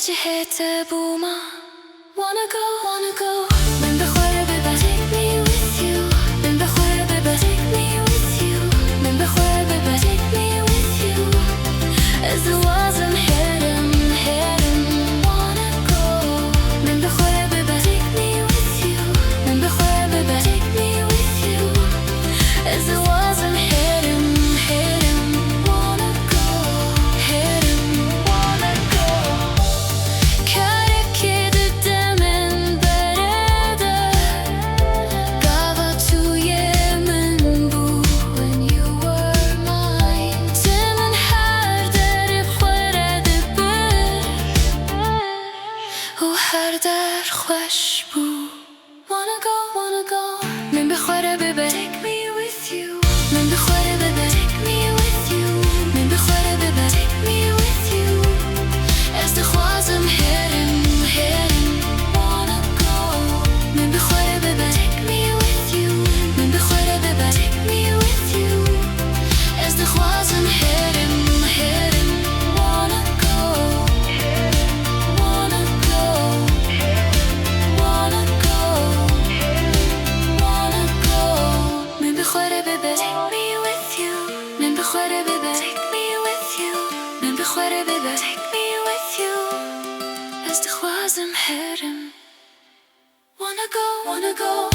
جهت بوما wanna go من بخوره ببر take me with you من بخوره ببر take me with you من بخوره ببر take me with you ازدواجم حرم wanna go من بخوره ببر take me with you من بخوره ببر take me with you ازدواجم حرم wanna go wanna go کرکی دمن برده گاوا توی من بو when you were mine تمن هر در خورد بر و هر در خوش بو wanna go من بخوره ببر take me with you من بخوره ببر take me with you من بخوره ببر take me with you ازدواجم حرم wanna go من بخوره ببر take me with you من بخوره ببر take me with you ازدواجم حرم wanna go wanna go wanna go wanna go من بخوره ببر take me with you من بخوره ببر take me with you من بخوره ببر take me with you ازدواجم حرم wanna go